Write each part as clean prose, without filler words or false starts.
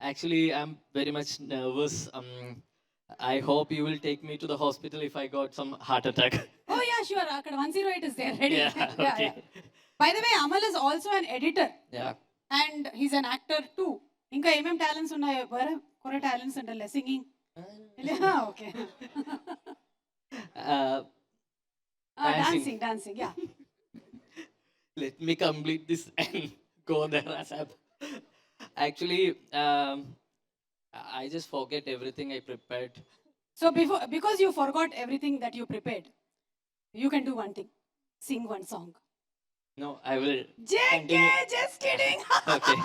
Actually, I'm very much nervous. I hope you will take me to the hospital if I got some heart attack. Oh yeah, sure. అక్కడ 108 is there ready. Yeah, okay. By the way, Amal is also an editor Yeah. and he's an actor too. ఇంకా ఏమేం talents ఉన్నాయో వేరే కొరే talents ఉంటలే singing. Okay. Uh, Dancing. Dancing yeah. Let me complete this and go there as actually, I just forget everything I prepared. So because you forgot everything that you prepared, you can do one thing. Sing one song. No, I will JK, continue. just kidding. Okay,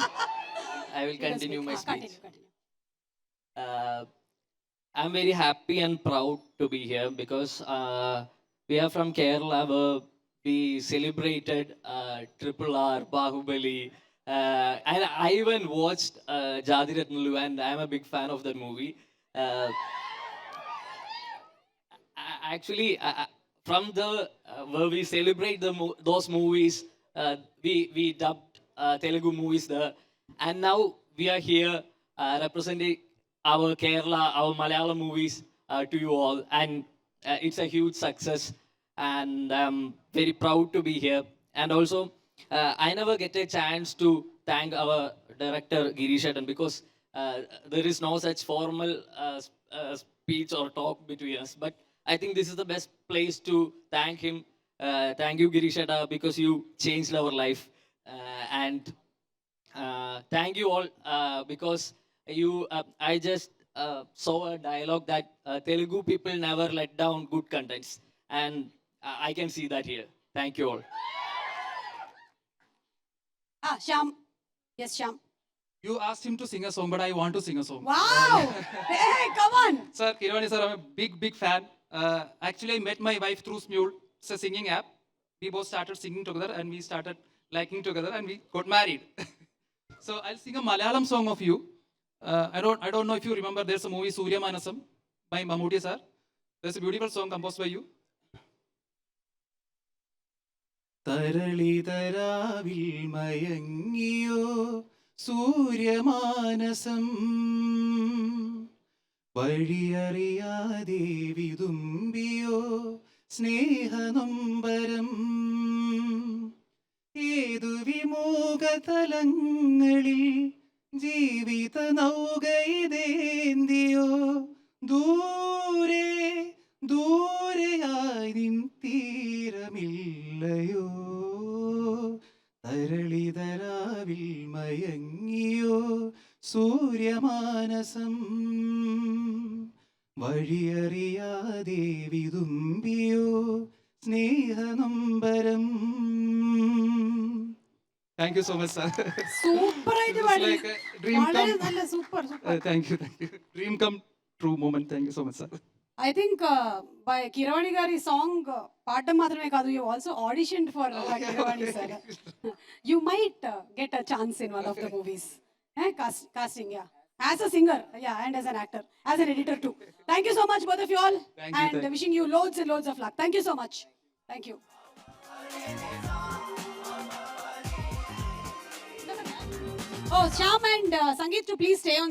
I will Let us continue wait. my speech. Continue. Uh, I'm very happy and proud to be here because we are from Kerala where we celebrated Triple R, Bahubali, and I even watched Jadi Ratnulu and I'm a big fan of that movie. Uh, Actually, from the where we celebrate those movies, we dubbed Telugu movies there, and now we are here representing our Kerala, our Malayalam movies to you all, and it's a huge success, and I'm very proud to be here. And also, I never get a chance to thank our director Girish Shettan because there is no such formal speech or talk between us, but I think this is the best place to thank him. Thank you, Girishada, because you changed our life. And thank you all because you. I just saw a dialogue that Telugu people never let down good contents, and I can see that here. Thank you all. Shyam. Yes, Shyam. You asked him to sing a song, but I want to sing a song. Wow. Hey, come on. Sir, Kiravani sir, I'm a big fan. Actually, I met my wife through Smule. It's a singing app. We both started singing together and we started liking together and we got married. So I'll sing a Malayalam song of you. I don't know if you remember, there's a movie Surya Manasam by Mammootty sir. There's a beautiful song composed by you. തരളിതരാവിൽ മയങ്ങിയോ Sooryamanasam വഴിയറിയാതെ വിതുമ്പിയോ സ്നേഹനൊമ്പരം ഏതു വിമോഹതലങ്ങളിൽ ജീവിത നൗകയിതേന്തിയോ ദൂരെ ദൂരെയായി നിൻ തീരമില്ലയോ തരളിതരാവിൽ മയങ്ങിയോ Sooryamanasam വഴിയറിയാതെ വിതുമ്പിയോ സ്നേഹനൊമ്പരം. Thank you so much, sir. Super ആയിട്ട് This is പാടി. like a dream വളരെ come. നല്ല super. Thank you. Dream come true moment. Thank you so much, sir. I think by Kiravani Gari song పాడడం మాత్రమే కాదు, you also auditioned for Kiravani sir. You might get a chance in one of the movies. Casting, yeah. As a singer, yeah, and as an actor, as an editor too. Thank you so much, both of you all. Thank you, And wishing you loads and loads of luck. Thank you so much. Thank you. Oh, Shyam and Sangeet to please stay on